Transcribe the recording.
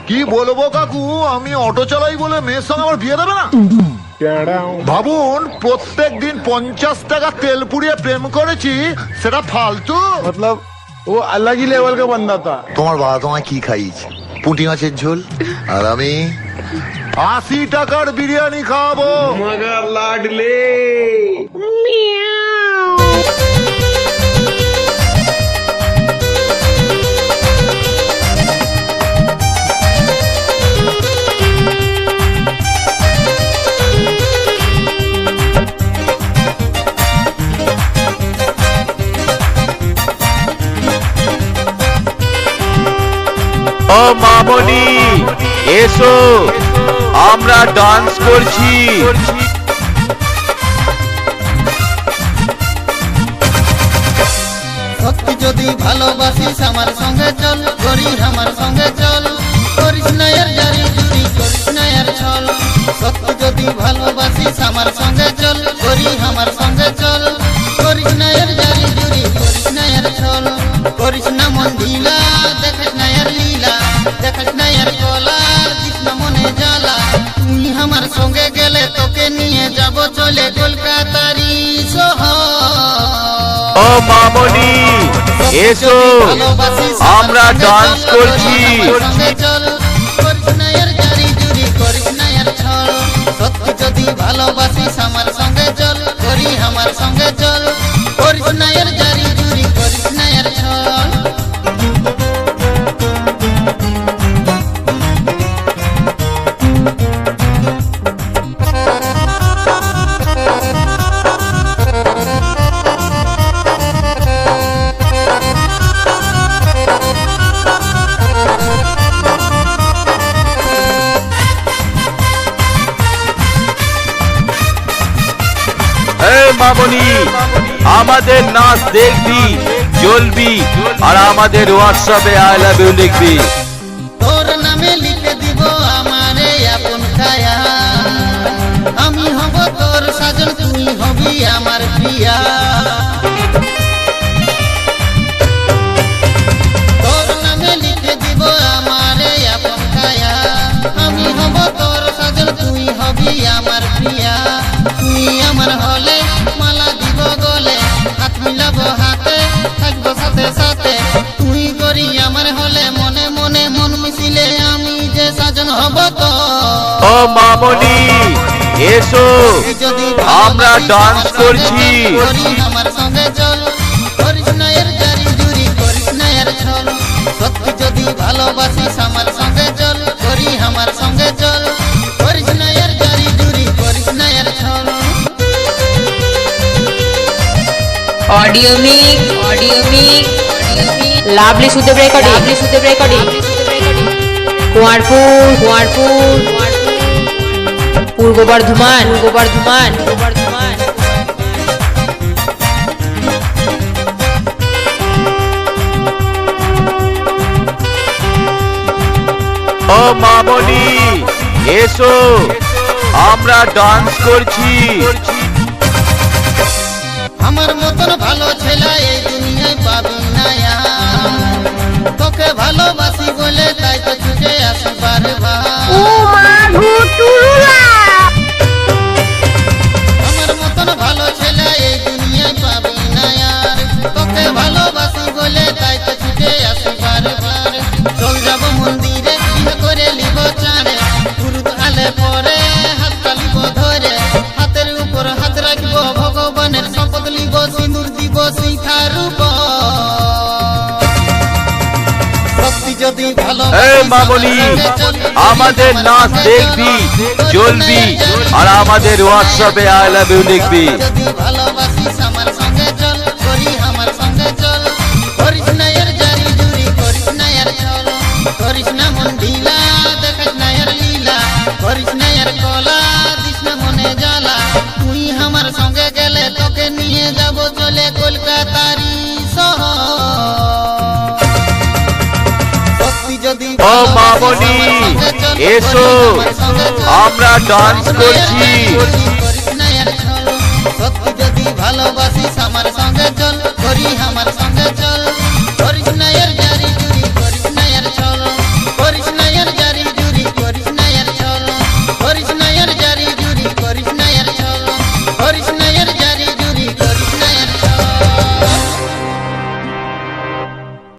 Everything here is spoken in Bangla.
কি বলবো কাকু, আমি অটো চালাই বলে মেয়ের সঙ্গে আমার বিয়ে দেবে না? ভাবুন, প্রত্যেক দিন 50 টাকা তেল পুড়িয়ে প্রেম করেছি, সেটা ফালতু। मतलब वो अलग ही लेवल का बंदा था। তোমার বাবা তোমায় কি খাইয়েছে? পুঁটি মাছের ঝোল, আর আমি 80 টাকার বিরিয়ানি খাওয়াবো। मगर लाडले ও মামনি এসো, আমরা ডান্স করছি। সত্যি যদি ভালোবাসিস আমার সঙ্গে চল, করি আমার সঙ্গে চল, করিস না এর জারি জুরি, করিস না এর ছল। সত্যি যদি ভালোবাসিস আমার সঙ্গে চল, করি আমার সঙ্গে চল, করিস না এর জারি জুরি, করিস না এর ছল। করিস না মন ঢিলা, দেখিস না এর লীলা, দেখিস না এর কলা, দিস না মনে জ্বালা। তুই আমার সঙ্গে গেলে তোকে নিয়ে যাব চলে কলকাতারি শহর। ও মামনি এসো, আমরা ডান্স করছি। সত্যি যদি ভালোবাসিস আমার সঙ্গে চল, করি আমার সঙ্গে চল, করিস না এর জারি জুরি, করিস না এর ছল। মামনি আমাদের নাচ দেখবি, জ্বলবি, আর আমাদের হোয়াটসঅ্যাপে আই লাভ ইউ লিখবি। তোর নামে লিখে দিব আমারে আপন ছায়া, আমি হব তোর সাজন, তুই হবি আমার প্রিয়া। তোর নামে লিখে দিব আমারে আপন ছায়া, আমি হব তোর সাজন, তুই হবি আমার প্রিয়া। তুই আমার হলে মালা দিব গলে, হাত মিলাবো হাতে, থাকবো সাথে সাথে। তুই করি আমার হলে মনে মনে মন মিশিলে, আমি যে সাজন হব তো। ও মামনি এসো, আমরা ডান্স করছি। করি আমার সঙ্গে চল, করিস না এর জারি জুরি, করিস না এর ছল। সত্যি যদি ভালোবাসিস আমার সঙ্গে চল, করি আমার সঙ্গে চল, করিস না এর জারি জুরি, করিস না এর ছল। ऑडियो मिक लाभली सुदेव रेकर्डिंग कुआरपुर पूर्व बर्धमान ও মামনি এসো, আমরা ডান্স করছি। আমার মতন ভালো ছেলে এই দুনিয়ায় পাবি না আর। তোকে ভালোবাসি বলে তাই তো ছুটে আসি বারবার। আমার মতন ভালো ছেলে এই দুনিয়ায় পাবি না আর। তোকে ভালোবাসি বলে তাই তো ছুটে আসি বারবার। চল যাব মন্দিরে, বিয়ে করে লিব চাঁদে, গুরুদ আলে পরে হাতটা লিব ধরে, হাতের উপর হাত রাখবো, ভগবানের শপথ লিব, সিঁদুর দিব শিখার উপর। সত্যি যদি মামনি আমাদের নাচ দেখবি, জ্বলবি, আর আমাদের হোয়াটসঅ্যাপে আই লাভ ইউ লিখবি। যদি ভালোবাসিস আমার সঙ্গে চল, করি আমার সঙ্গে চল, করিস না এর জারি জুরি, করিস না এর ছল। করিস না মন ঢিলা, দেখিস না এর লীলা, করিস না এর কলা, দিস না মনে জ্বালা। তুই আমার সঙ্গে গেলে তোকে নিয়ে যাব চলে কলকাতারি শহর। সত্যি যদি ও মামনি এসো, আমরা ডান্স করছি। করিস না এর ছল। সত্যি যদি ভালোবাসিস আমার